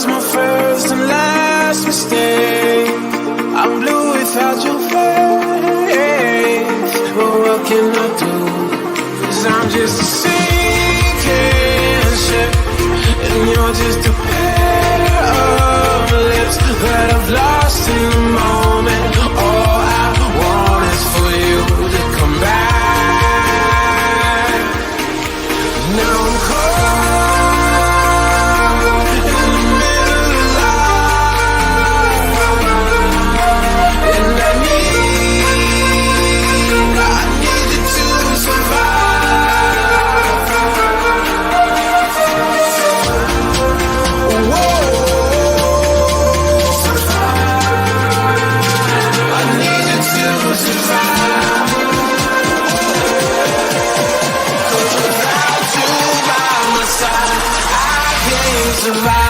was my first and last mistake. I'm blue without your face. But what can I do? 'Cause I'm just a sinking ship, and you're just a pair of lips that I've lost in the moment. All I want is for you to come back. Now I'm caught in the middle of life, and I need you to survive. Whoa, I need you to survive. 'Cause without you by my side, I can't survive.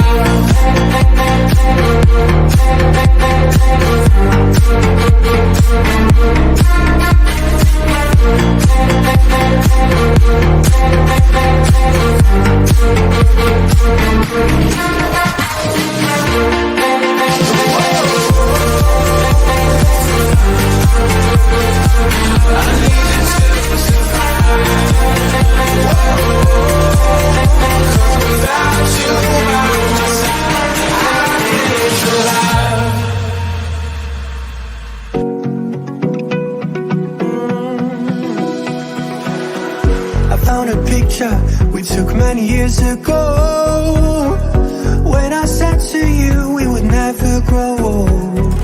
I found a picture we took many years ago, when I said to you we would never grow old.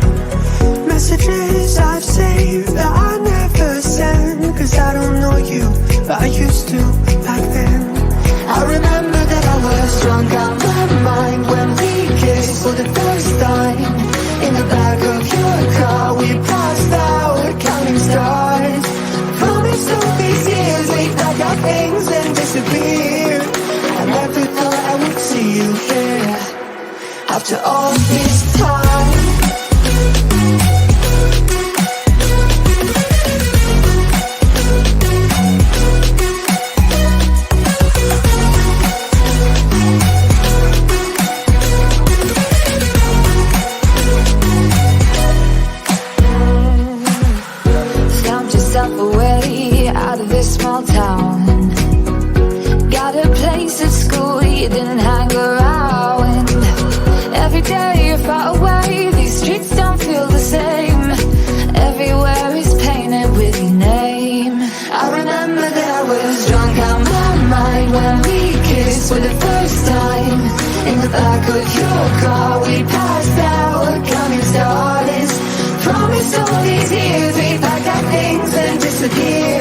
Messages I've saved that I never send, 'cause I don't know you, but I used to back then. I remember that I was drunk out my mind when we kissed for the first time. In the back of your car we passed out counting stars. Promised all these years we'd pack our things and disappear. I never thought I would see you here after all this time. Count yourself away out of this small town. Got a place at school you didn't hang around. Every day you're far away, these streets don't feel the same. Everywhere is painted with your name. I remember that I was drunk out my mind when we kissed for the first time. In the back of your car we passed out counting stars. Promised all these years we'd pack our things and disappear.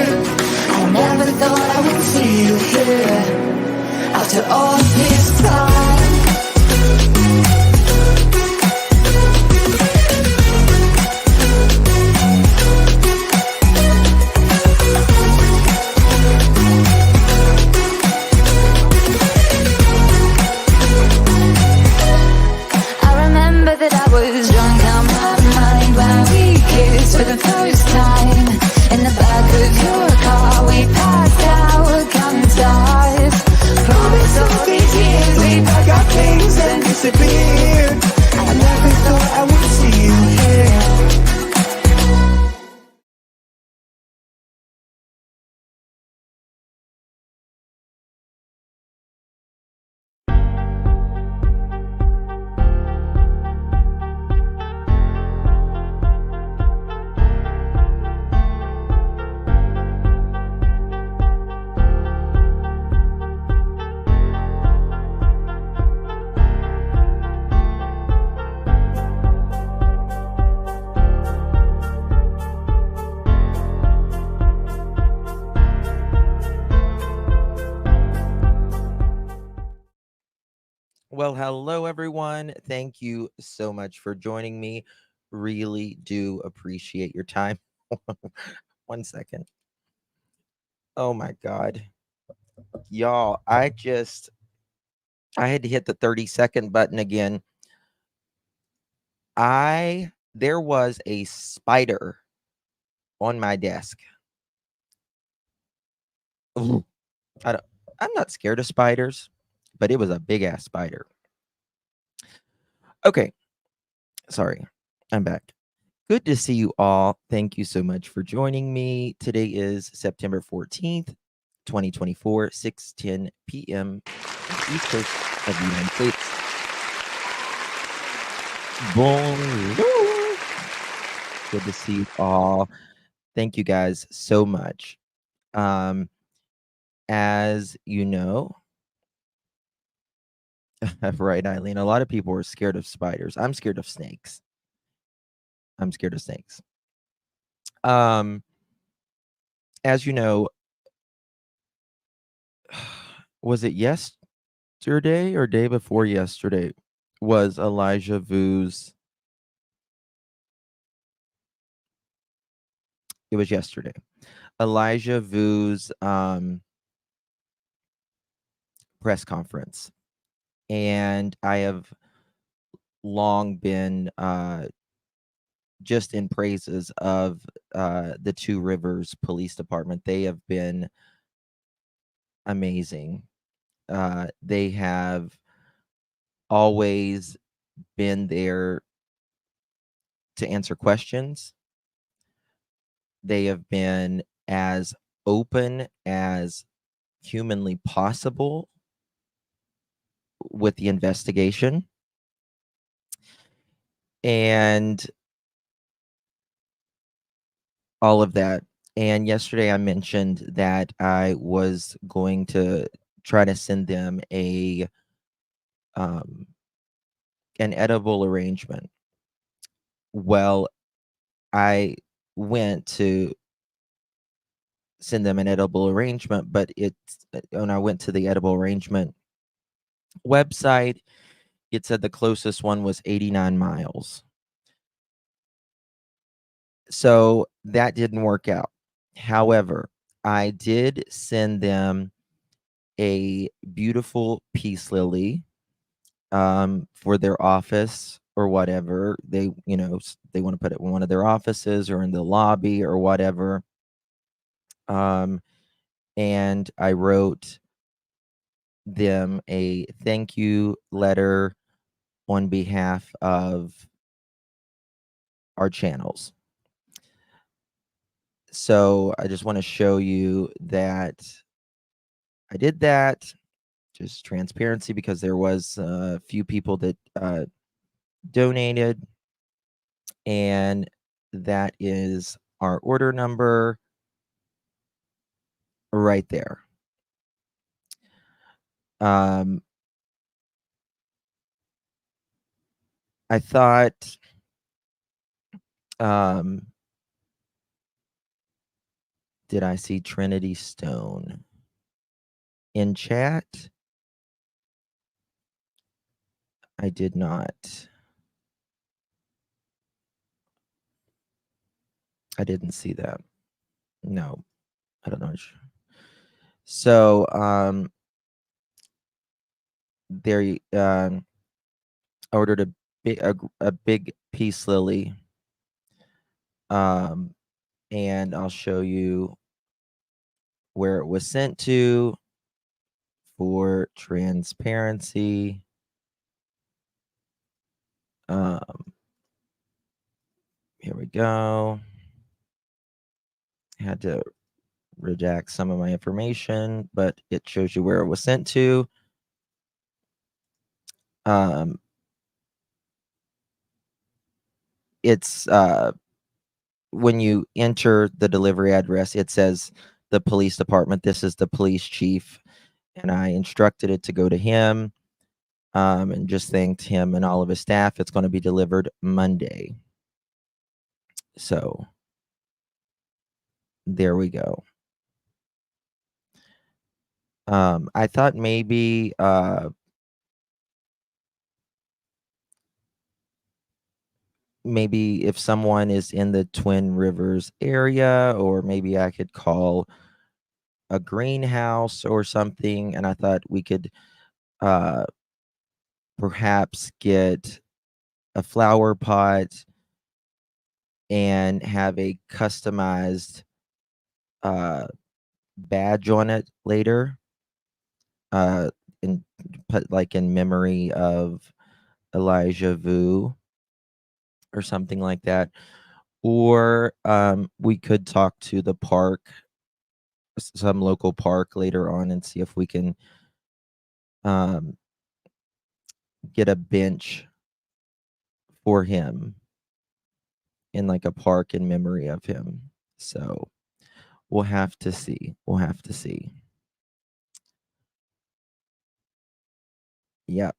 I never thought I would see you here after all this time. I remember that I was drunk out my mind when we kissed for the first time. In the back of your car we passed out counting stars. Promised all these years we'd pack our things and disappear. I never thought I would see you here. Well, hello, everyone. Thank you so much for joining me. Really do appreciate your time. 1 second. Oh my God. Y'all, I had to hit the 30-second button again. There was a spider on my desk. Ooh, I'm not scared of spiders, but it was a big ass spider. Okay, sorry, I'm back. Good to see you all. Thank you so much for joining me. Today is September 14th, 2024, 6:10 p.m. on the East Coast of the United States. Bonjour. Good to see you all. Thank you guys so much. As you know, right, Eileen, a lot of people are scared of spiders. I'm scared of snakes. I'm scared of snakes. Um, as you know, was it yesterday or day before yesterday was Elijah Vu's it was yesterday. Elijah Vu's press conference. And I have long been just in praises of the Two Rivers Police Department. They have been amazing. They have always been there to answer questions. They have been as open as humanly possible with the investigation. And all of that. And yesterday I mentioned that I was going to try to send them um, an edible arrangement. Well, I went to send them an edible arrangement, but when I went to the edible arrangement website, it said the closest one was 89 miles. So that didn't work out. However, I did send them a beautiful peace lily for their office or whatever. They, they want to put it in one of their offices or in the lobby or whatever. And I wrote them a thank you letter on behalf of our channels. So I just want to show you that I did that, just transparency, because there was a few people that donated, and that is our order number right there. I thought did I see Trinity Stone in chat? I did not. I didn't see that. No, I don't know. So there ordered a big peace lily. And I'll show you where it was sent to for transparency. Here we go. I had to redact some of my information, but it shows you where it was sent to. It's when you enter the delivery address, it says the police department. This is the police chief, and I instructed it to go to him, and just thanked him and all of his staff. It's going to be delivered Monday. So there we go. I thought maybe if someone is in the Twin Rivers area, or maybe I could call a greenhouse or something, and I thought we could perhaps get a flower pot and have a customized badge on it later, and put like in memory of Elijah Vu or something like that. Or we could talk to the park, some local park later on, and see if we can um, get a bench for him in like a park in memory of him. So we'll have to see. We'll have to see. Yep.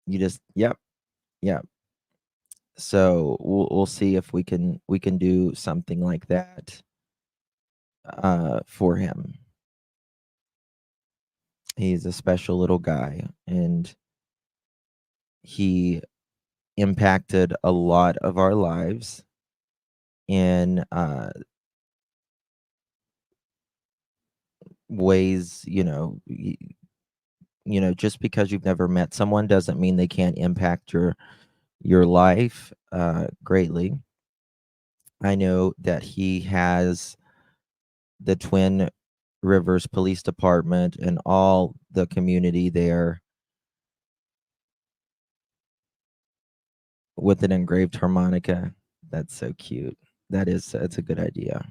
Yep. Yep. So we'll see if we can do something like that for him. He's a special little guy, and he impacted a lot of our lives in ways, just because you've never met someone doesn't mean they can't impact your life greatly. I know that he has the Twin Rivers Police Department and all the community there with an engraved harmonica. That's so cute. That's a good idea.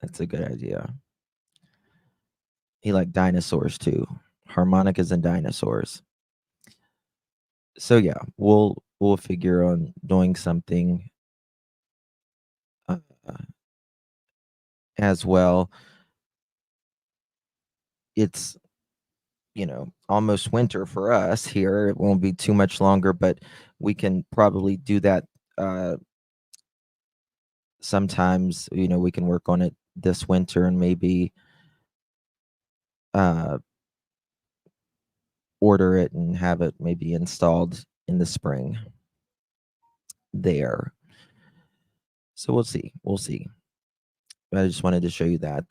That's a good idea. He liked dinosaurs too. Harmonicas and dinosaurs. So yeah, we'll figure on doing something uh, as well. It's almost winter for us here. It won't be too much longer, but we can probably do that sometimes. We can work on it this winter and maybe uh order it and have it maybe installed in the spring there. So we'll see. We'll see. I just wanted to show you that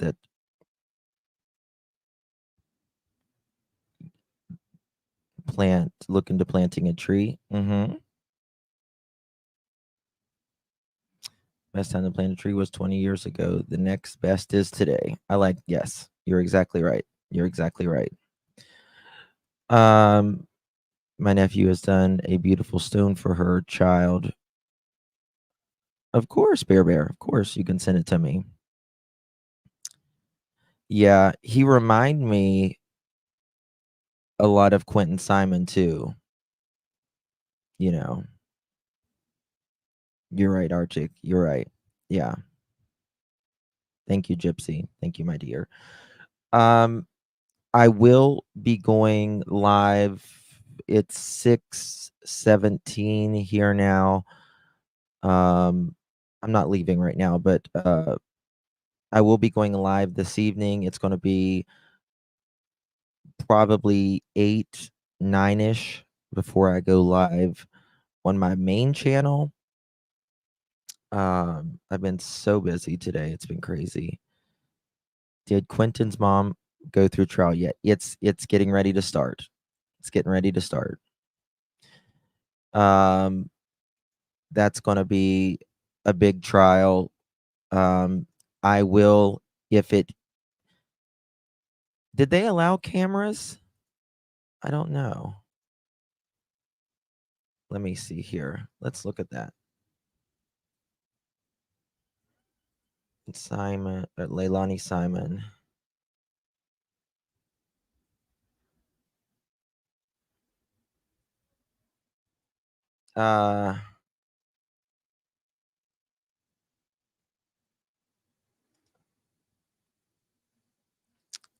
look into planting a tree. Best time to plant a tree was 20 years ago. The next best is today. Yes, you're exactly right. You're exactly right. My nephew has done a beautiful stone for her child. Of course, Bear. Of course, you can send it to me. Yeah, he remind me a lot of Quentin Simon too. You're right, Arctic. You're right. Yeah. Thank you, Gypsy. Thank you, my dear. I will be going live. It's 6:17 here now. I'm not leaving right now, but I will be going live this evening. It's going to be probably 8, 9ish before I go live on my main channel. I've been so busy today. It's been crazy. Did Quentin's mom go through trial yet? It's getting ready to start. It's getting ready to start. That's going to be a big trial. I will, if it, did they allow cameras? I don't know. Let me see here. Let's look at that. Simon, Leilani Simon.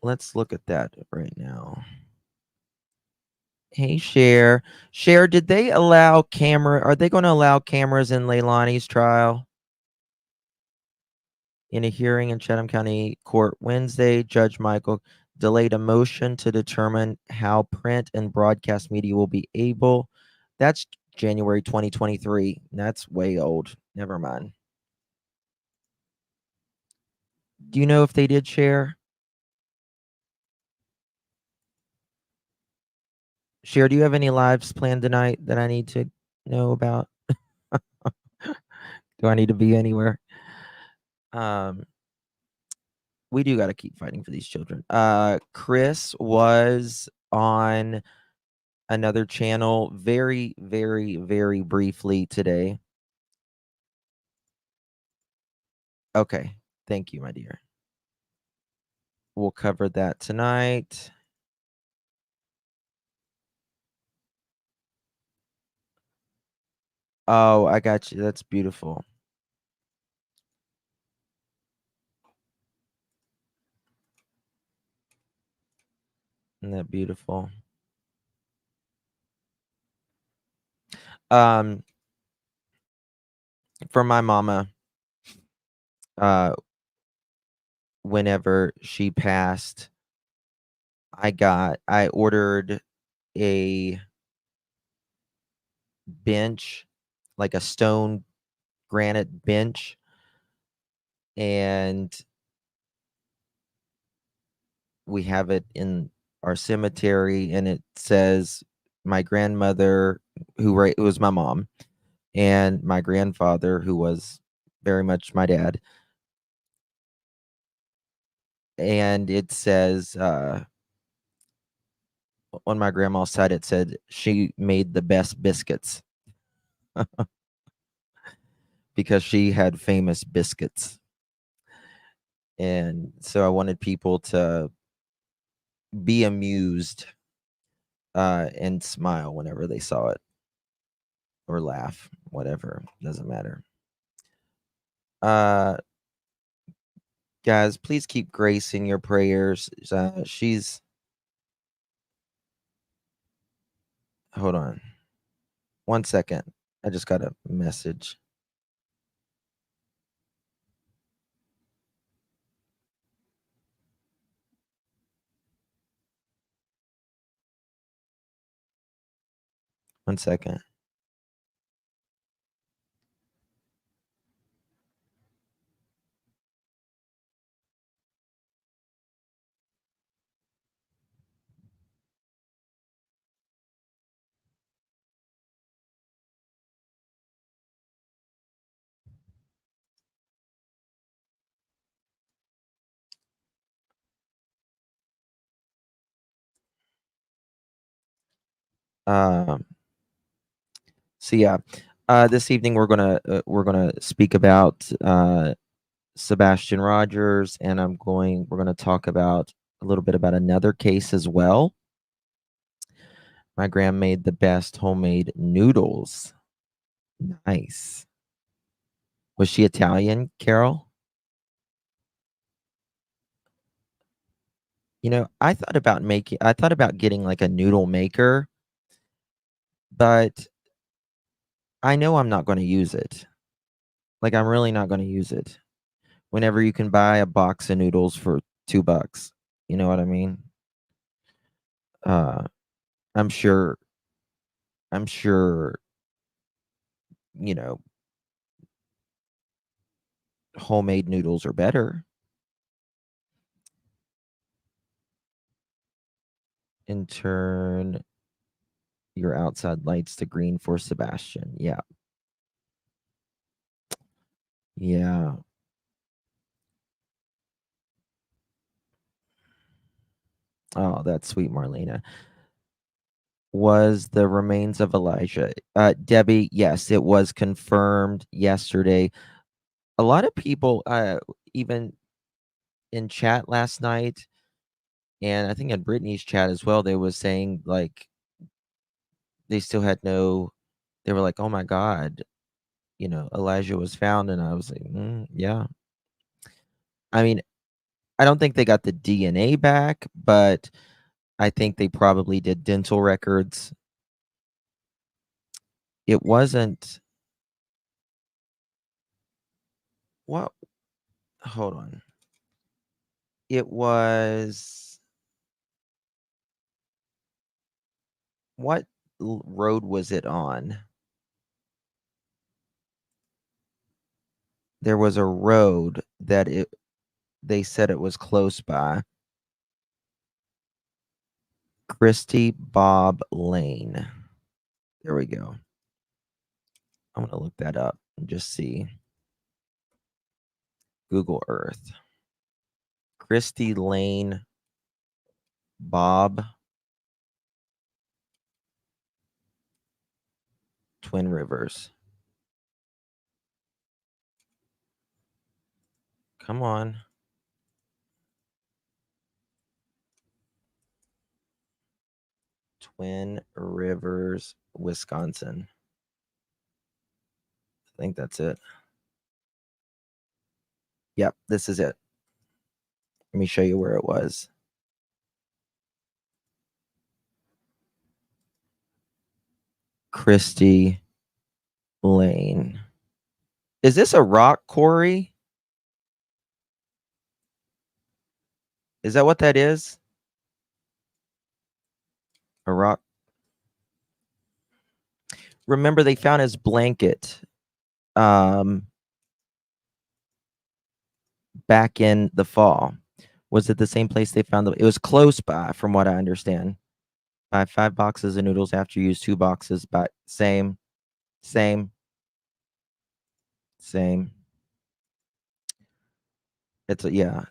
Let's look at that right now. Hey, Cher. Cher, did they allow are they going to allow cameras in Leilani's trial? In a hearing in Chatham County Court Wednesday, Judge Michael delayed a motion to determine how print and broadcast media will be able. That's January 2023. That's way old. Never mind. Do you know if they did share? Cher, do you have any lives planned tonight that I need to know about? Do I need to be anywhere? We do got to keep fighting for these children. Chris was on another channel very, very, very briefly today. Okay. Thank you, my dear. We'll cover that tonight. Oh, I got you. That's beautiful. Isn't that beautiful? Um, for my mama, uh, whenever she passed, I ordered a bench, like a stone granite bench, and we have it in our cemetery, and it says my grandmother, it was my mom, and my grandfather, who was very much my dad, and it says on my grandma's side, it said she made the best biscuits because she had famous biscuits. And so I wanted people to be amused and smile whenever they saw it or laugh, whatever, doesn't matter. Uh, guys, please keep Grace in your prayers. She's, hold on 1 second. I just got a message. One second. Um, so yeah, this evening we're gonna speak about Sebastian Rogers, and we're gonna talk about a little bit about another case as well. My grandma made the best homemade noodles. Nice. Was she Italian, Carol? I thought about getting like a noodle maker, but I know I'm not going to use it. Like, I'm really not going to use it. Whenever you can buy a box of noodles for $2, you know what I mean? Uh, I'm sure, I'm sure, you know, homemade noodles are better. And turn your outside lights to green for Sebastian. Yeah. Yeah. Oh, that's sweet, Marlena. Was the remains of Elijah. Debbie, yes, it was confirmed yesterday. A lot of people, even in chat last night, and I think in Brittany's chat as well, they was saying like they still had no. They were like, "Oh my God, Elijah was found," and I was like, "Yeah." I mean, I don't think they got the DNA back, but I think they probably did dental records. It wasn't. What? Hold on. It was. What road was it on? There was a road that they said it was close by. Christy Bob Lane. There we go. I'm going to look that up and just see. Google Earth. Christy Lane Bob Twin Rivers. Come on. Twin Rivers, Wisconsin. I think that's it. Yep, this is it. Let me show you where it was. Christie Lane. Is this a rock quarry? Is that what that is? A rock. Remember, they found his blanket back in the fall. Was it the same place they found it was close by, from what I understand. Buy 5 boxes of noodles after you use 2 boxes, but same. It's a, yeah.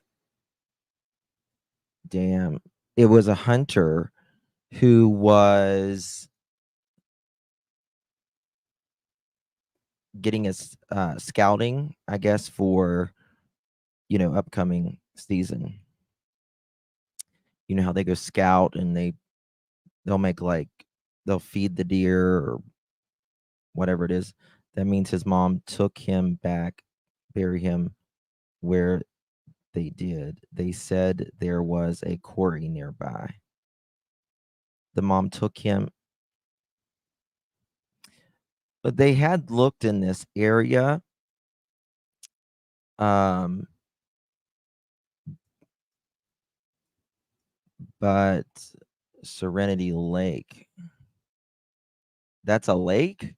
Damn. It was a hunter who was getting his scouting, I guess, for, upcoming season. You know how they go scout and they'll make they'll feed the deer or whatever it is. That means his mom took him back, bury him where they did. They said there was a quarry nearby. The mom took him. But they had looked in this area. But Serenity Lake. That's a lake?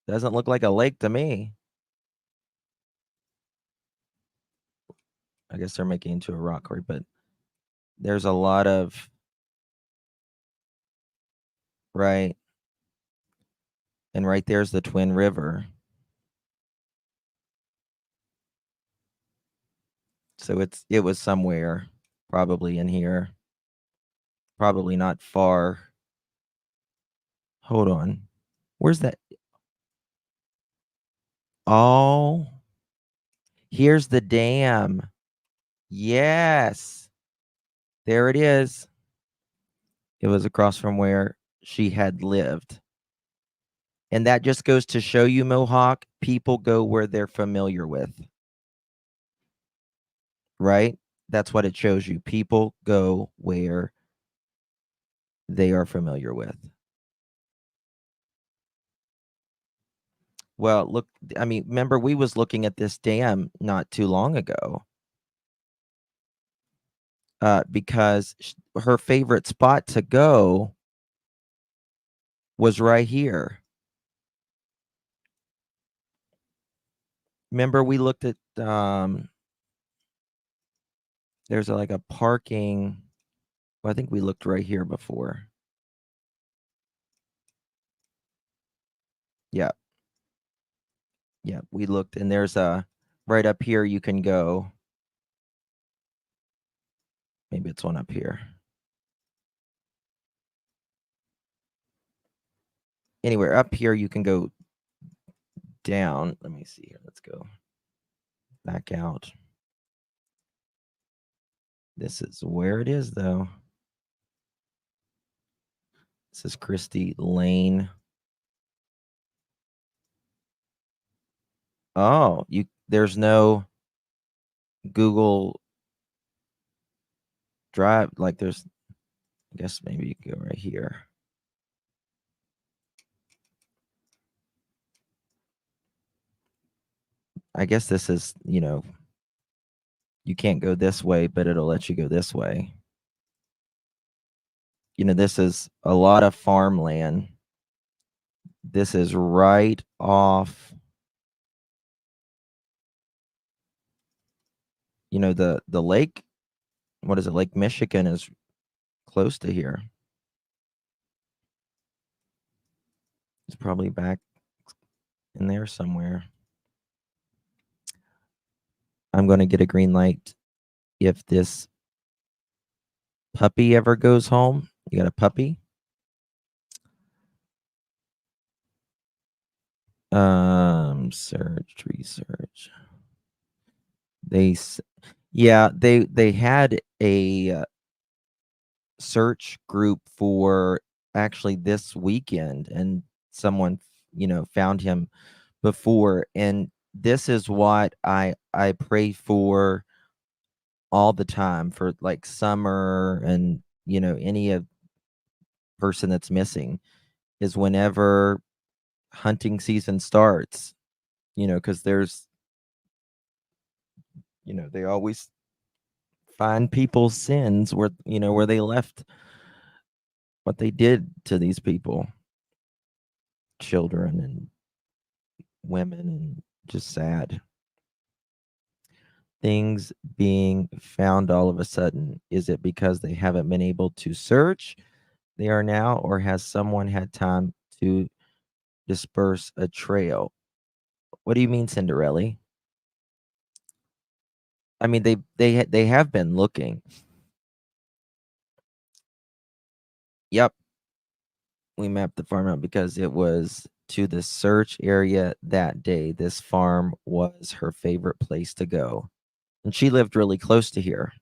Doesn't look like a lake to me. I guess they're making it into a rock quarry, but there's a lot of right. And right there's the Twin River. So it was somewhere, probably in here. Probably not far. Hold on. Where's that? Oh, here's the dam. Yes. There it is. It was across from where she had lived. And that just goes to show you, Mohawk, people go where they're familiar with. Right? That's what it shows you. People go where they are familiar with. Well, look, I mean, remember we was looking at this dam not too long ago. Because her favorite spot to go was right here. Remember we looked at there's like a parking. Well, I think we looked right here before. Yeah. Yeah, we looked, and there's a right up here you can go. Maybe it's one up here. Anywhere up here you can go down. Let me see here. Let's go back out. This is where it is, though. This is Christie Lane. Oh, there's no Google Drive. Like there's, I guess maybe you can go right here. I guess this is, you can't go this way, but it'll let you go this way. This is a lot of farmland. This is right off, the lake. What is it? Lake Michigan is close to here. It's probably back in there somewhere. I'm going to get a green light if this puppy ever goes home. You got a puppy? Search, research. They had a search group for actually this weekend, and someone found him before, and this is what I pray for all the time for, like, summer, and any of person that's missing, is whenever hunting season starts, because there's they always find people's sins where they left what they did to these people, children and women, and just sad things being found all of a sudden. Is it because they haven't been able to search they are now, or has someone had time to disperse a trail? What do you mean, Cinderella? I mean, they have been looking. Yep, we mapped the farm out because it was to the search area that day. This farm was her favorite place to go, and she lived really close to here.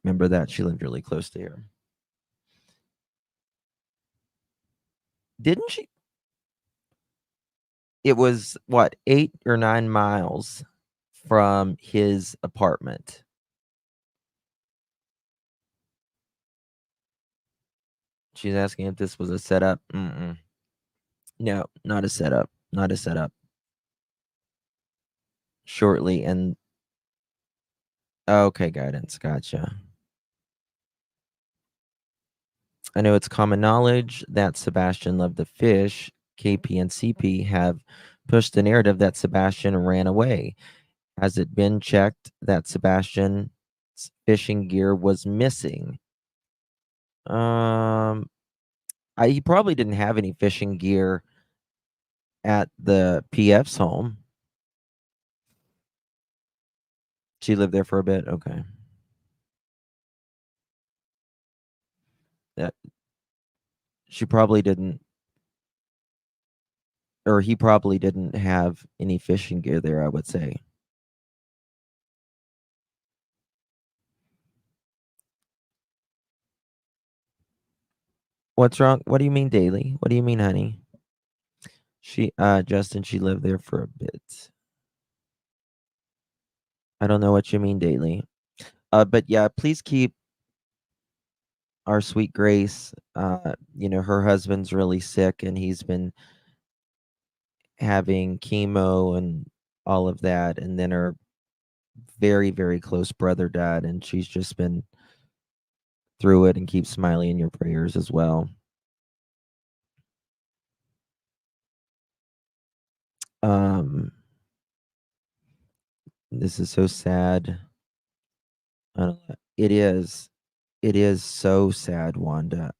Remember that? She lived really close to here. Didn't she? It was what, 8 or 9 miles from his apartment. She's asking if this was a setup. Mm-mm. No, not a setup. Not a setup. Shortly and okay, guidance. Gotcha. I know it's common knowledge that Sebastian loved the fish. KP and CP have pushed the narrative that Sebastian ran away. Has it been checked that Sebastian's fishing gear was missing? He probably didn't have any fishing gear at the PF's home. She lived there for a bit. Okay. That she probably didn't, or he probably didn't have any fishing gear there, I would say. What's wrong? What do you mean daily? What do you mean, honey? Justin, she lived there for a bit. I don't know what you mean daily. But yeah, please keep our sweet Grace. Her husband's really sick, and he's been having chemo and all of that. And then her very, very close brother died, and she's just been through it, and keep Smiley in your prayers as well. Um, this is so sad. It is. It is so sad, Wanda.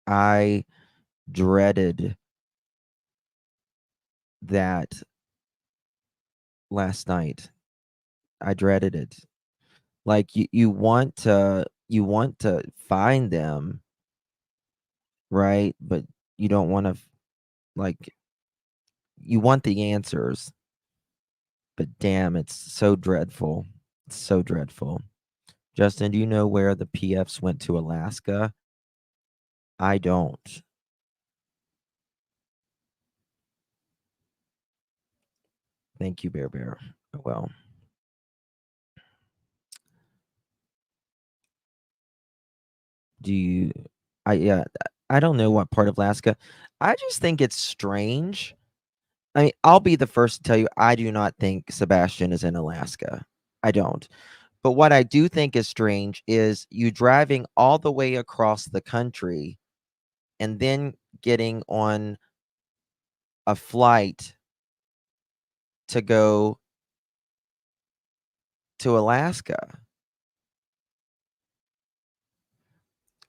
I dreaded that last night. I dreaded it. Like you want to find them, right? But you don't want to, like, you want the answers, but damn, it's so dreadful. It's so dreadful. Justin, do you know where the PFs went to Alaska? I don't. Thank you, Bear Bear. Well, do you I don't know what part of Alaska. I just think it's strange. I mean, I'll be the first to tell you I do not think Sebastian is in Alaska. I don't. But what I do think is strange is you driving all the way across the country and then getting on a flight to go to Alaska.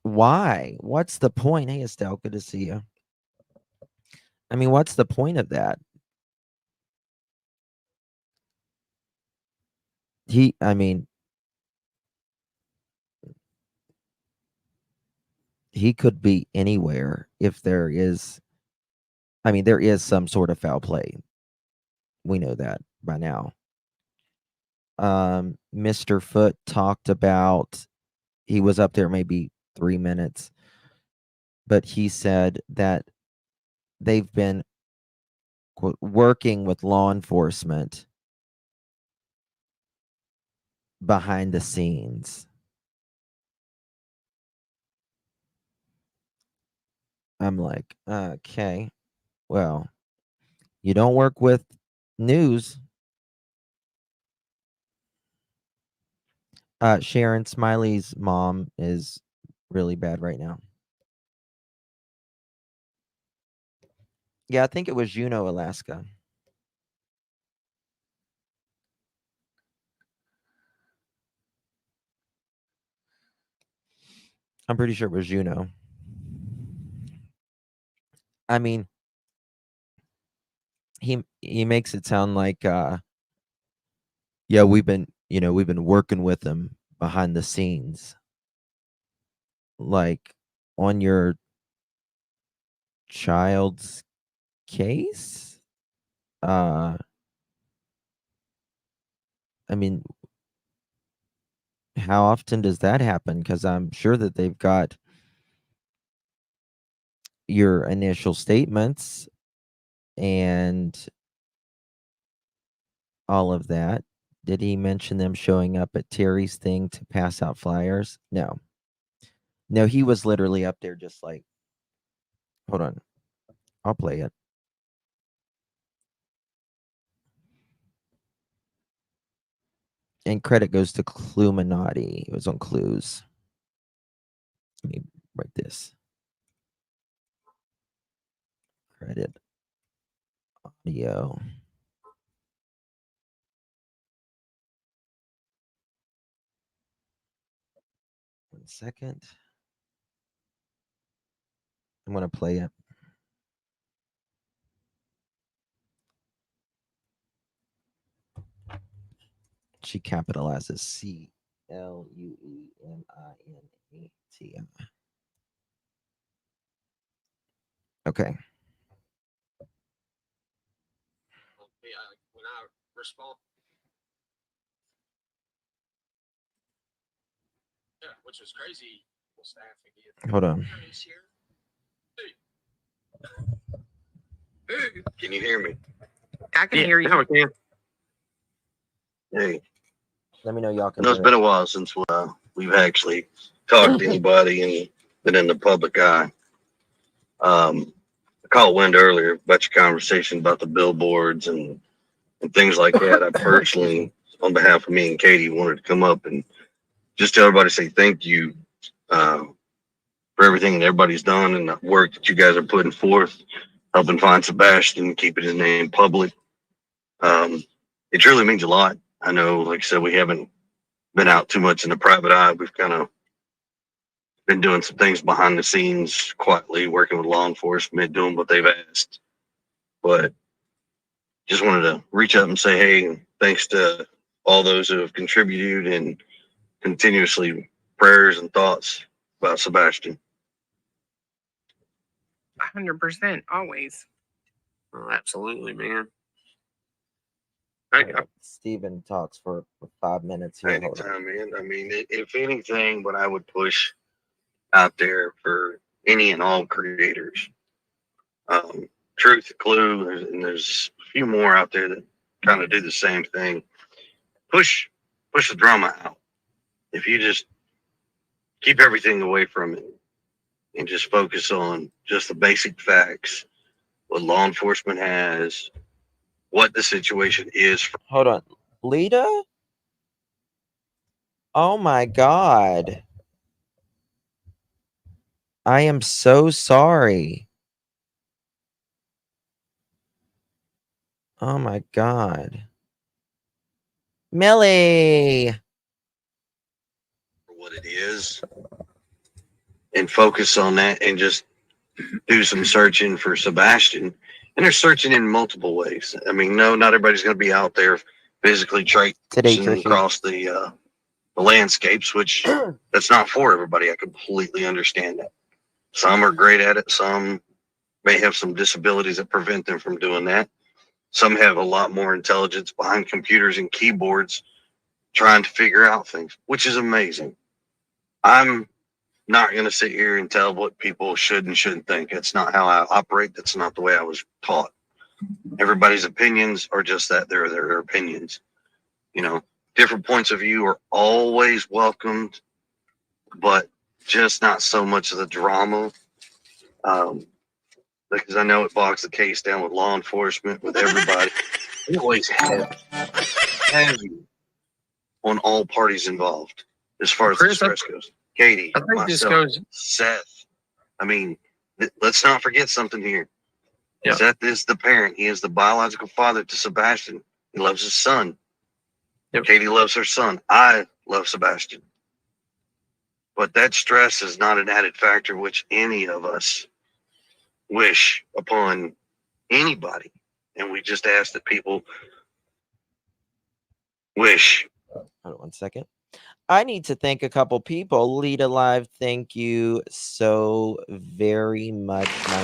Why? What's the point? Hey, Estelle, good to see you. I mean, what's the point of that? I mean, he could be anywhere if there is, I mean, there is some sort of foul play. We know that by now. Mr. Foot talked about, he was up there maybe 3 minutes, but he said that they've been, quote, working with law enforcement behind the scenes. I'm like, okay, well, you don't work with news. Sharon Smiley's mom is really bad right now. Yeah, I think it was Juneau, Alaska. I'm pretty sure it was Juneau. I mean, he makes it sound like yeah, we've been working with them behind the scenes, like on your child's case. I mean, how often does that happen? Because I'm sure that they've got your initial statements and all of that. Did he mention them showing up at Terry's thing to pass out flyers? No. No, he was literally up there just like, hold on, I'll play it. And credit goes to Cluminati. It was on Clues. Let me write this. Credit audio. One second. I'm going to play it. She capitalizes Clueminati. Okay. When I respond, yeah, which was crazy. Staff again. Hold on. Can you hear me? I can hear you. Now I can. Hey, Let me know y'all I can know hear it's been it. a while since we've actually talked to anybody and been in the public eye. I caught wind earlier about your conversation about the billboards and things like that. I personally, on behalf of me and Katie, wanted to come up and just tell everybody, say thank you for everything that everybody's done and the work that you guys are putting forth, helping find Sebastian, keeping his name public. It truly means a lot. I know, like I said, we haven't been out too much in the private eye. We've kind of been doing some things behind the scenes, quietly working with law enforcement, doing what they've asked. But just wanted to reach out and say, hey, thanks to all those who have contributed and continuously prayers and thoughts about Sebastian. 100%, always. Oh, absolutely, man. Steven talks for 5 minutes here. Hold on. Anytime, man. I mean, if anything, what I would push out there for any and all creators, Truth, Clue, and there's a few more out there that kind of do the same thing. Push the drama out. If you just keep everything away from it and just focus on just the basic facts, what law enforcement has, what the situation is. Hold on. Lita? Oh my God. I am so sorry. Oh my God. Millie. For what it is, and focus on that and just do some searching for Sebastian. And they're searching in multiple ways. I mean, no, not everybody's going to be out there physically Today, tracing Trishy. across the landscapes, which that's not for everybody. I completely understand that. Some are great at it. Some may have some disabilities that prevent them from doing that. Some have a lot more intelligence behind computers and keyboards trying to figure out things, which is amazing. I'm not going to sit here and tell what people should and shouldn't think. That's not how I operate. That's not the way I was taught. Everybody's opinions are just that. They're their opinions. You know, different points of view are always welcomed, but just not so much of the drama. Because I know it bogs the case down with law enforcement, with everybody. It always heavy on all parties involved as far as the stress goes. Katie, I think this myself, goes. Seth. I mean, let's not forget something here. Yeah. Seth is the parent. He is the biological father to Sebastian. He loves his son. Yep. Katie loves her son. I love Sebastian. But that stress is not an added factor which any of us wish upon anybody. And we just ask that people wish. Hold on 1 second. I need to thank a couple people. Lead Alive, thank you so very much, my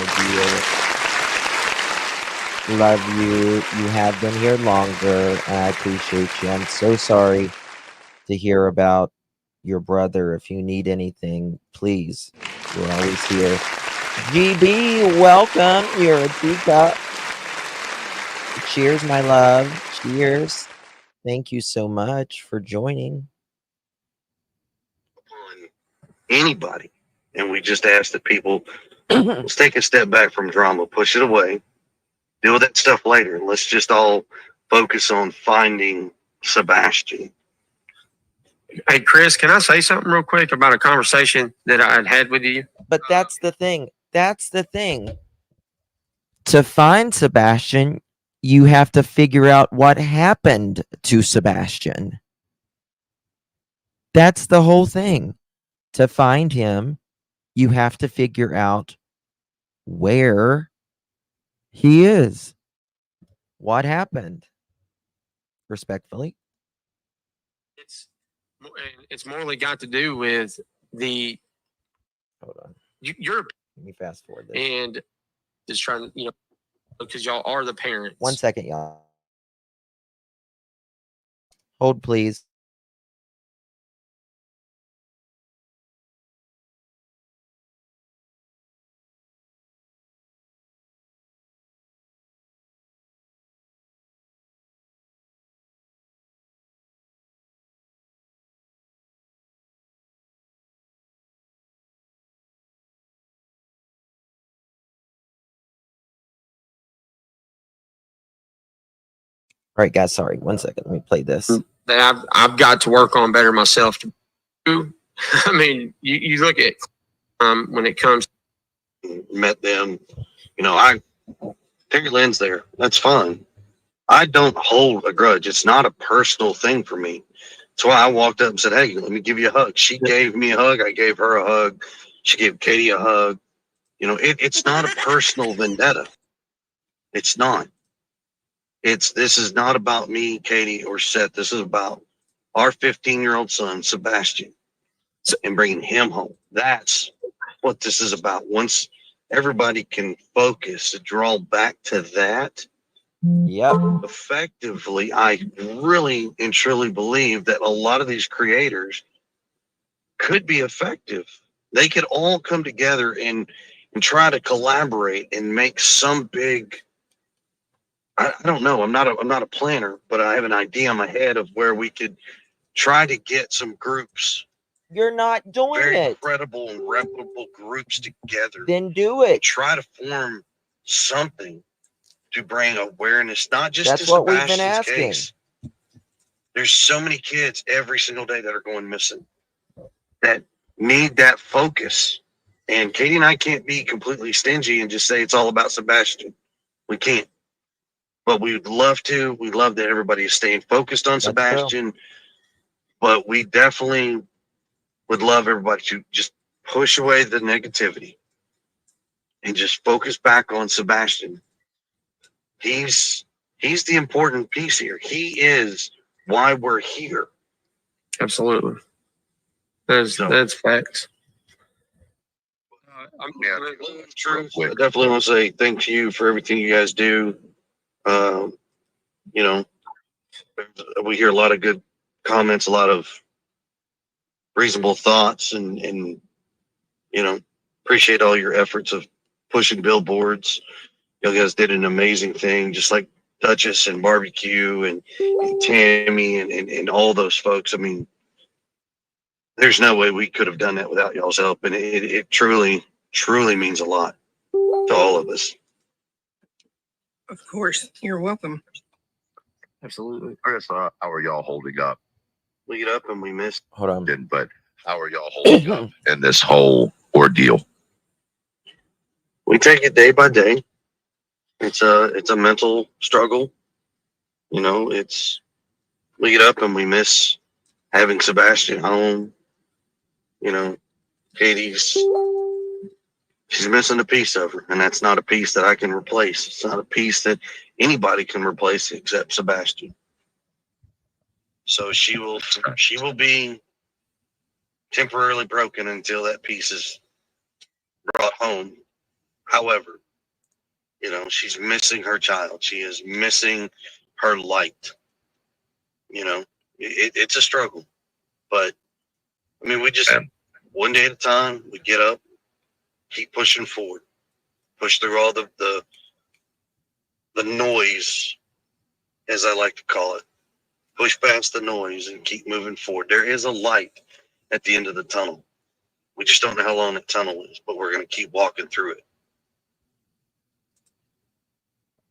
dear. Love you. You have been here longer, and I appreciate you. I'm so sorry to hear about your brother. If you need anything, please, we're always here. GB, welcome. You're a teacup. Cheers, my love. Cheers. Thank you so much for joining. On anybody. And we just ask that people let's take a step back from drama, push it away, deal with that stuff later. And let's just all focus on finding Sebastian. Hey, Chris, can I say something real quick about a conversation that I had with you? But that's the thing. That's the thing. To find Sebastian, you have to figure out what happened to Sebastian. That's the whole thing. To find him, you have to figure out where he is. What happened? Respectfully. It's morally got to do with the. Hold on. You're Let me fast forward this. and just trying, because y'all are the parents. 1 second, y'all. Hold, please. All right, guys. Sorry. 1 second. Let me play this. That I've got to work on better myself. I mean, you look at when it comes. Met them, Terry Lynn's there. That's fine. I don't hold a grudge. It's not a personal thing for me. That's why I walked up and said, "Hey, let me give you a hug." She gave me a hug. I gave her a hug. She gave Katie a hug. It's not a personal vendetta. It's not. This is not about me, Katie, or Seth. This is about our 15-year-old son, Sebastian, and bringing him home. That's what this is about. Once everybody can focus and draw back to that, Yep. effectively, I really and truly believe that a lot of these creators could be effective. They could all come together and try to collaborate and make some big. I don't know. I'm not a planner, but I have an idea in my head of where we could try to get some groups, You're not doing very it. credible and reputable groups together. Then do it. Try to form something to bring awareness, not just That's to what we've been Sebastian's asking. case. There's so many kids every single day that are going missing that need that focus. And Katie and I can't be completely stingy and just say it's all about Sebastian. We can't. But we'd love to. We love that everybody is staying focused on Sebastian. But we definitely would love everybody to just push away the negativity and just focus back on Sebastian. He's the important piece here. He is why we're here. Absolutely. That's facts. True. I definitely want to say thank you for everything you guys do. You know, we hear a lot of good comments, a lot of reasonable thoughts, and you know, appreciate all your efforts of pushing billboards. You guys did an amazing thing, just like Duchess and Barbecue and Tammy and all those folks. I mean, there's no way we could have done that without y'all's help, and it truly means a lot to all of us. Of course. You're welcome. Absolutely. Chris, how are y'all holding up? We get up and we miss. Hold on. But how are y'all holding up in this whole ordeal? We take it day by day. It's a mental struggle. You know, we get up and we miss having Sebastian home. You know, she's missing a piece of her, and that's not a piece that I can replace. It's not a piece that anybody can replace except Sebastian. So she will be temporarily broken until that piece is brought home. However, you know, she's missing her child. She is missing her light. You know, it's a struggle, but I mean, we just one day at a time. We get up, keep pushing forward, push through all the noise, as I like to call it. Push past the noise and keep moving forward. There is a light at the end of the tunnel. We just don't know how long that tunnel is, but we're going to keep walking through it.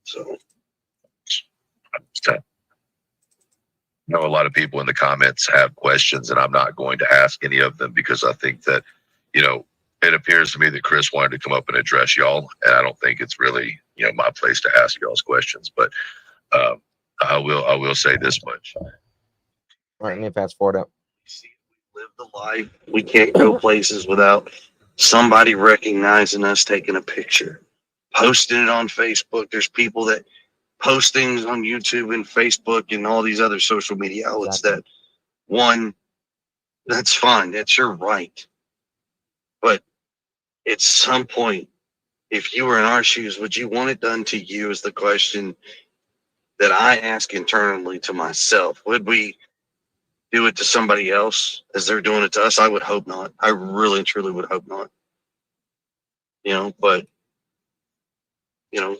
So, I know a lot of people in the comments have questions, and I'm not going to ask any of them because I think that, you know, it appears to me that Chris wanted to come up and address y'all, and I don't think it's really, you know, my place to ask y'all's questions. But I will say this much. All right, let me fast forward up. we live the life. We can't go places without somebody recognizing us, taking a picture, posting it on Facebook. There's people that post things on YouTube and Facebook and all these other social media outlets that, one, that's fine. That's your right. But at some point, if you were in our shoes, would you want it done to you is the question that I ask internally to myself. Would we do it to somebody else as they're doing it to us? I would hope not. I really and truly would hope not. You know, but, you know,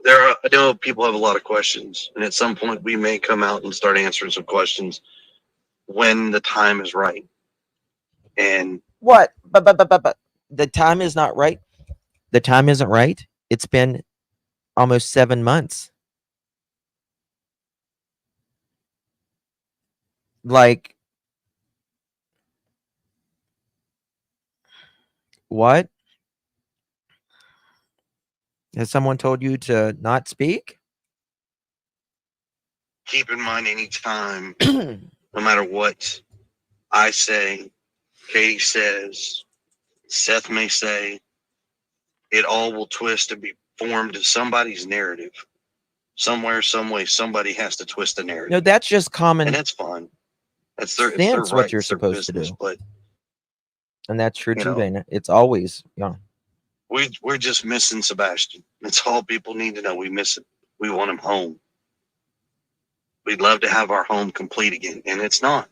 I know people have a lot of questions, and at some point we may come out and start answering some questions when the time is right. And what? But the time is not right. The time isn't right. It's been almost 7 months. Like, what? Has someone told you to not speak? keep in mind, anytime, no matter what I say, Katie says, Seth may say, it all will twist and be formed to somebody's narrative. Somewhere, some way, somebody has to twist the narrative. No, that's just common. And that's fine. That's their Sense right, what you're supposed to do. But, and that's true you too, know, Dana. It's always, yeah. We're just missing Sebastian. That's all people need to know. We miss him. We want him home. We'd love to have our home complete again, and it's not.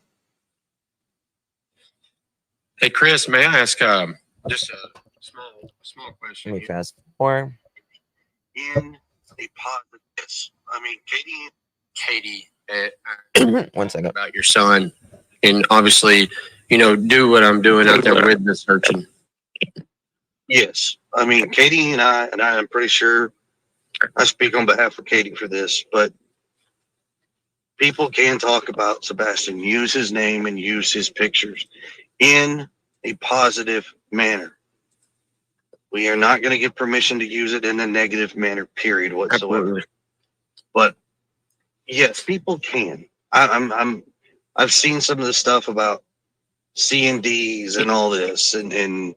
Hey, Chris, may I ask just a small question? Let me fast forward. In a positive, yes. I mean, Katie, 1 second. about your son, and obviously, you know, do what I'm doing out there with the searching. yes. I mean, Katie and I'm pretty sure I speak on behalf of Katie for this, but people can talk about Sebastian, use his name and use his pictures in a positive manner. We are not going to give permission to use it in a negative manner, period, whatsoever. Absolutely. But yes, people can. I've seen some of the stuff about C&Ds and all this, and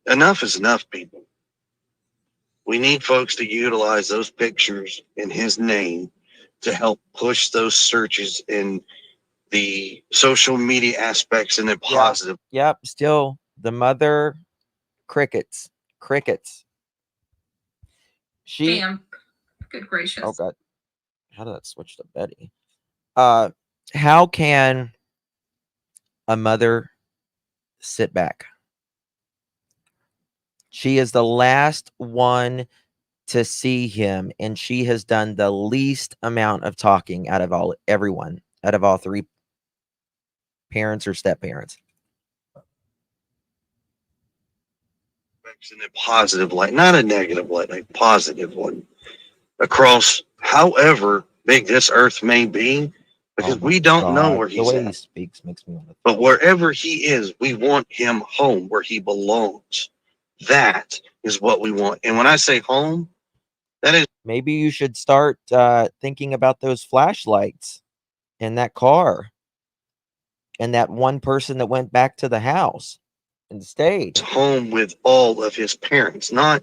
enough is enough, people. We need folks to utilize those pictures in his name to help push those searches in the social media aspects in a positive. Yep. Still, the mother Crickets. Crickets. She. Damn. Good gracious. Oh God. How did that switch to Betty? How can a mother sit back? She is the last one to see him, and she has done the least amount of talking out of everyone, out of all three parents or step parents. In a positive light, not a negative light, a positive one across however big this earth may be, because we don't know where The he's way he at. speaks makes me want to. But wherever he is, we want him home where he belongs. That is what we want. And when I say home, that is Maybe you should start thinking about those flashlights in that car and that one person that went back to the house and stayed. home with all of his parents, not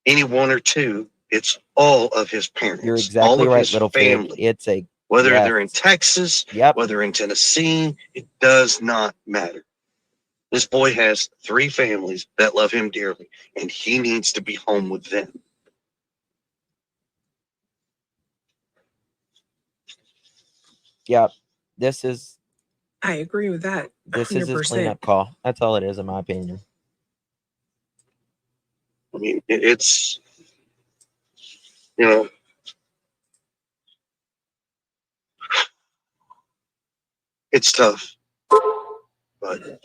any one or two. It's all of his parents. You're all exactly of right, his little pig. family. It's a Whether yes. they're in Texas, Yep. whether in Tennessee, it does not matter. This boy has 3 families that love him dearly, and he needs to be home with them. Yep. This is I agree with that. this is his 100%. cleanup call. That's all it is, in my opinion. I mean, it's, you know, it's tough, but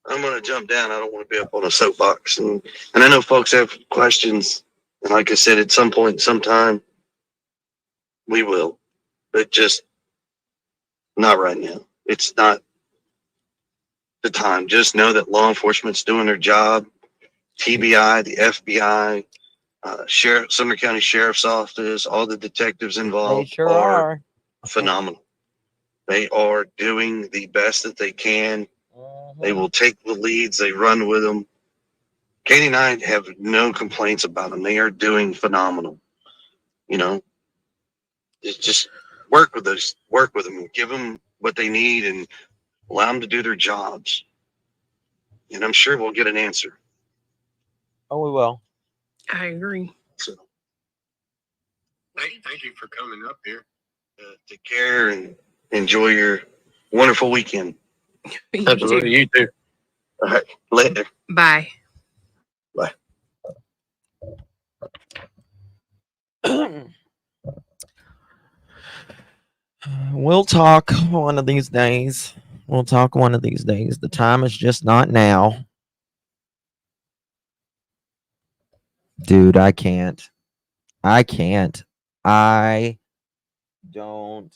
I'm going to jump down. I don't want to be up on a soapbox. And I know folks have questions. And like I said, at some point, sometime, we will. But just not right now. It's not the time. Just know that law enforcement's doing their job. TBI, the FBI, Sumner County Sheriff's Office, all the detectives They involved sure are. phenomenal. They are doing the best that they can. They will take the leads. They run with them. Katie and I have no complaints about them. They are doing phenomenal. You know, just work with us, work with them, give them what they need, and allow them to do their jobs. And I'm sure we'll get an answer. Oh, we will. I agree. So Thank you for coming up here. take care and enjoy your wonderful weekend. You Absolutely, too. you too. All right, later. Bye. Bye. We'll talk one of these days. We'll talk one of these days. The time is just not now. Dude, I can't. I can't. I don't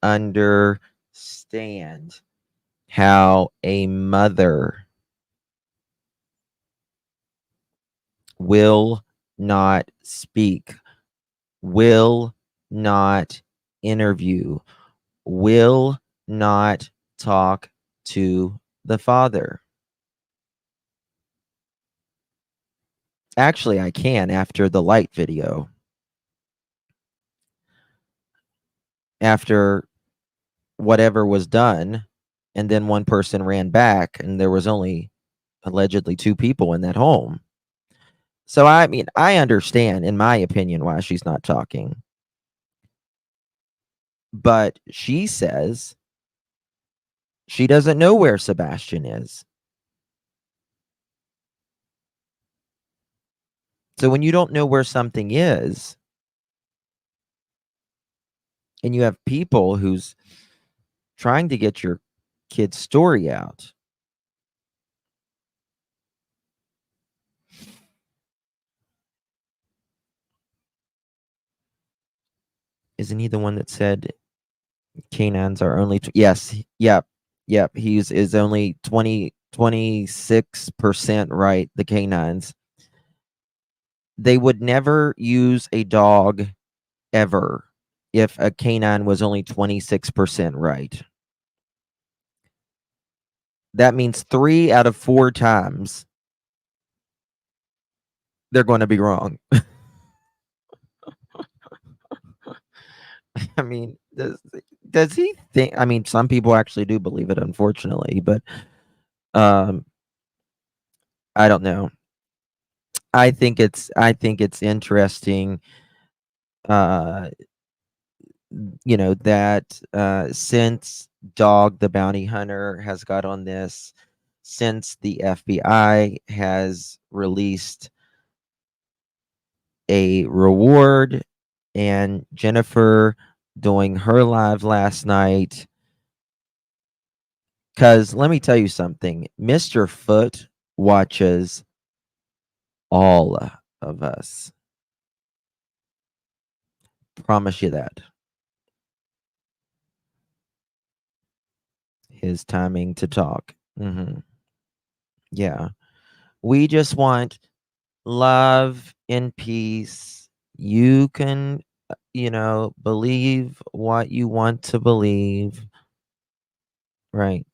understand how a mother will not speak, will not interview, will not talk to the father. Actually, I can after the light video. After whatever was done, and then one person ran back, and there was only allegedly 2 people in that home. So, I mean, I understand, in my opinion, why she's not talking. But she says she doesn't know where Sebastian is. So when you don't know where something is, and you have people who's trying to get your kid's story out, isn't he the one that said canines are only yes, yep. He's is only 26% right, the canines. They would never use a dog ever if a canine was only 26% right. That means 3 out of 4 times they're going to be wrong. I mean, does he think? I mean, some people actually do believe it, unfortunately, but I don't know. I think it's interesting, uh that since Dog the Bounty Hunter has got on this, since the FBI has released a reward, and Jennifer doing her live last night. Because let me tell you something, Mr. Foot watches all of us. Promise you that. His timing to talk. Yeah. We just want love and peace. You can, believe what you want to believe. Right.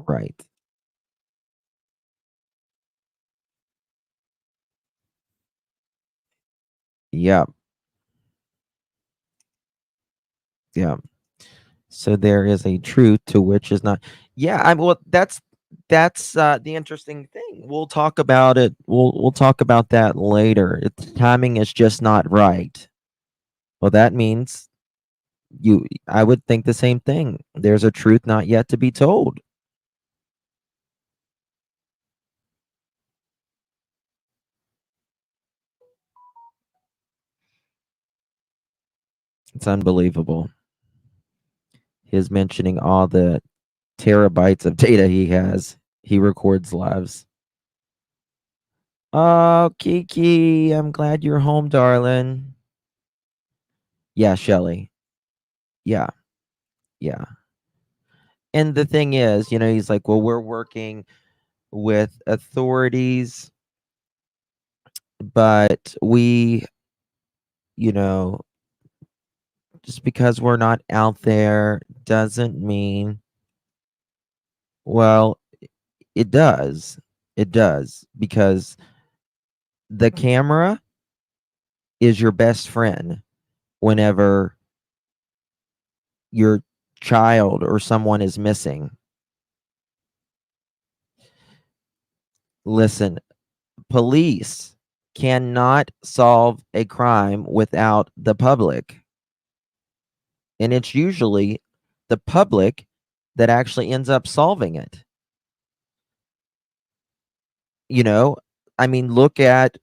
Right. Yeah. Yeah. So there is a truth to which is not. Yeah, well, that's the interesting thing. We'll talk about it. We'll talk about that later. Its timing is just not right. Well, that means I would think the same thing. There's a truth not yet to be told. It's unbelievable. His mentioning all the terabytes of data he has. He records lives. Oh, Kiki, I'm glad you're home, darling. Yeah, Shelly. Yeah, yeah. And the thing is, he's like, well, we're working with authorities, but we, you know, just because we're not out there doesn't mean, well, it does. It does, because the camera is your best friend whenever your child or someone is missing. Listen, police cannot solve a crime without the public. And it's usually the public that actually ends up solving it. You know, I mean, look at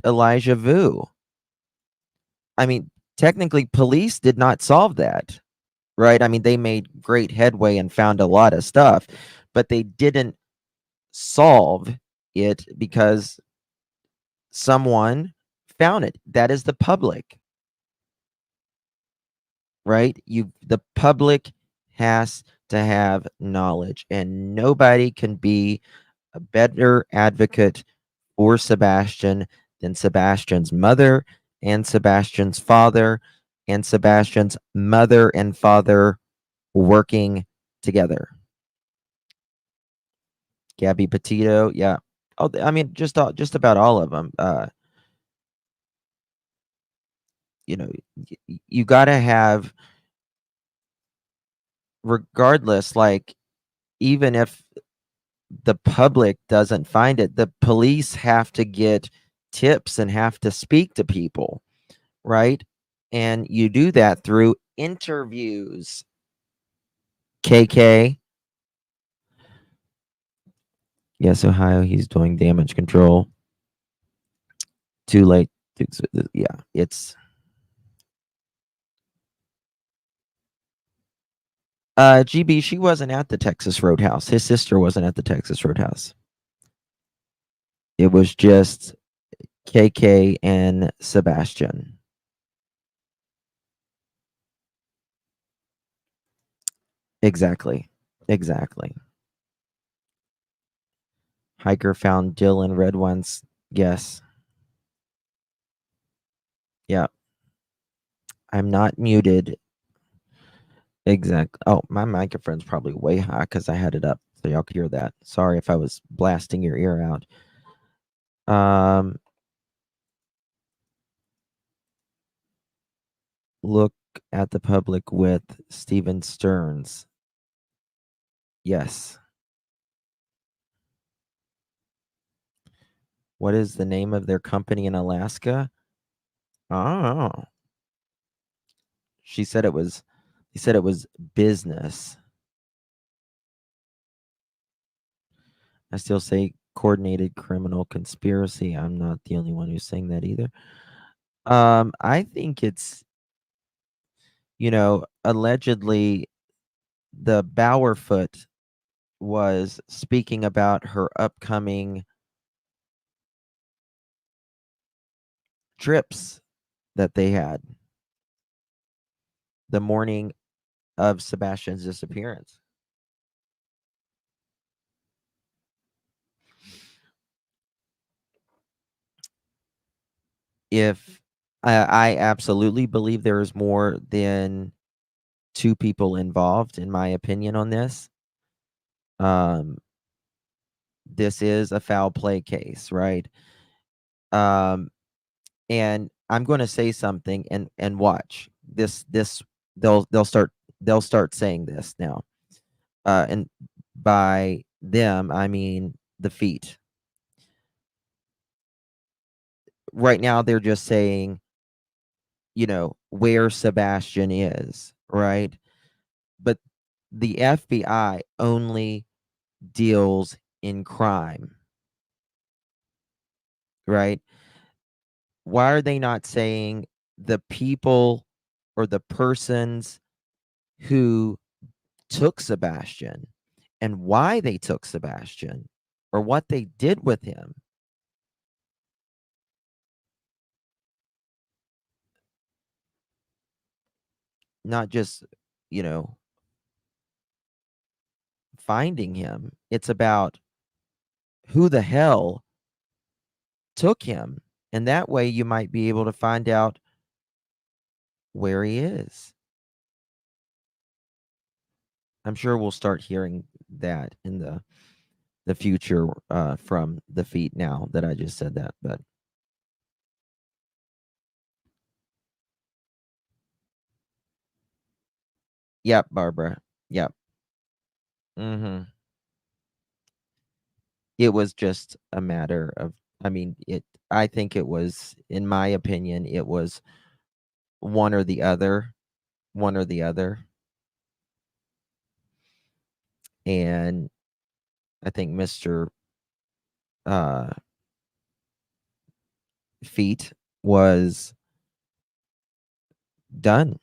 Elijah Vu. I mean, technically, police did not solve that, right? I mean, they made great headway and found a lot of stuff, but they didn't solve it because someone found it. That is the public, right? The public has to have knowledge, and nobody can be a better advocate for Sebastian than Sebastian's mother and Sebastian's father and Sebastian's mother and father working together. Gabby Petito, yeah. Oh, I mean, just about all of them. You got to have, regardless, like, even if the public doesn't find it, the police have to get tips and have to speak to people, right? And you do that through interviews. KK. Yes, Ohio, he's doing damage control. Too late. Yeah, it's GB, she wasn't at the Texas Roadhouse. His sister wasn't at the Texas Roadhouse. It was just KK and Sebastian. Exactly. Exactly. Hiker found Dylan red ones. Yes. Yeah. I'm not muted. Exactly. Oh, my microphone's probably way high because I had it up so y'all could hear that. Sorry if I was blasting your ear out. Look at the public with Steven Stearns. Yes. What is the name of their company in Alaska? Oh. He said it was business. I still say coordinated criminal conspiracy. I'm not the only one who's saying that either. I think it's, allegedly the Bowerfoot was speaking about her upcoming trips that they had the morning of Sebastian's disappearance. If I absolutely believe there is more than two people involved, in my opinion, on this. This is a foul play case, right? And I'm going to say something, and watch this. They'll start saying this now. And by them, I mean the feet. Right now, they're just saying, where Sebastian is, right? But the FBI only deals in crime, right? Why are they not saying the people or the persons who took Sebastian and why they took Sebastian or what they did with him? Not just, finding him. It's about who the hell took him. And that way you might be able to find out where he is. I'm sure we'll start hearing that in the future from the feet now that I just said that. But yep, Barbara. Yep. It was just a matter of, I think it was, in my opinion, it was one or the other. And I think Mr. Feet was done.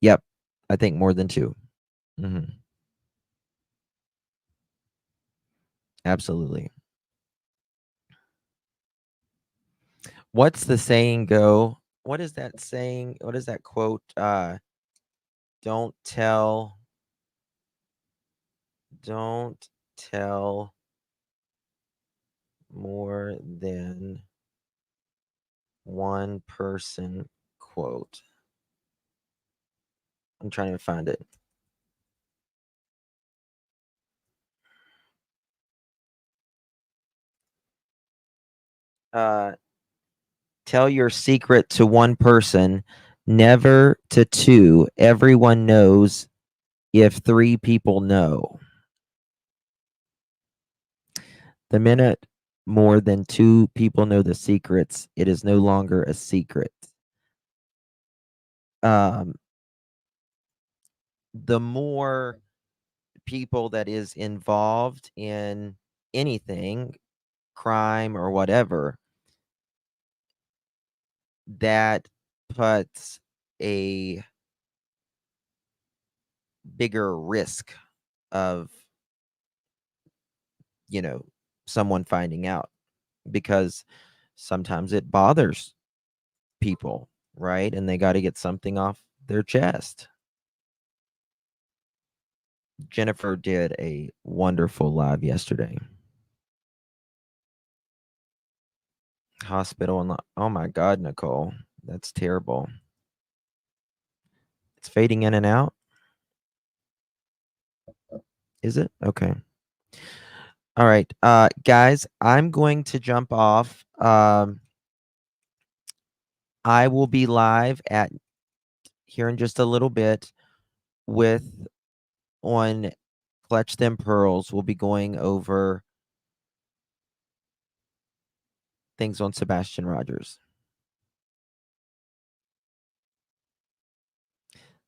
Yep. I think more than two. Absolutely. What's the saying go? What is that saying? What is that quote? Don't tell more than one person quote. I'm trying to find it. Tell your secret to one person, never to two. Everyone knows if three people know. The minute more than two people know the secrets, it is no longer a secret. The more people that is involved in anything, crime or whatever, that puts a bigger risk of, someone finding out, because sometimes it bothers people, right? And they got to get something off their chest. Jennifer did a wonderful live yesterday. Hospital and oh my God, Nicole, that's terrible. It's fading in and out. Is it? Okay. All right. Guys, I'm going to jump off. I will be live here in just a little bit with on Clutch Them Pearls, we'll be going over things on Sebastian Rogers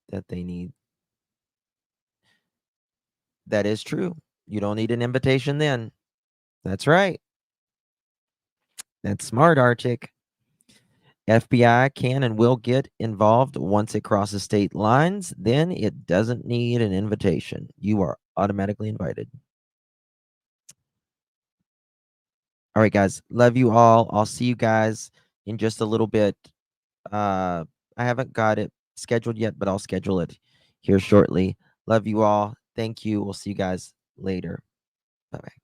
that they need. That is true. You don't need an invitation then. That's right. That's smart, Arctic. FBI can and will get involved once it crosses state lines. Then it doesn't need an invitation. You are automatically invited. All right, guys. Love you all. I'll see you guys in just a little bit. I haven't got it scheduled yet, but I'll schedule it here shortly. Love you all. Thank you. We'll see you guys later. Bye-bye.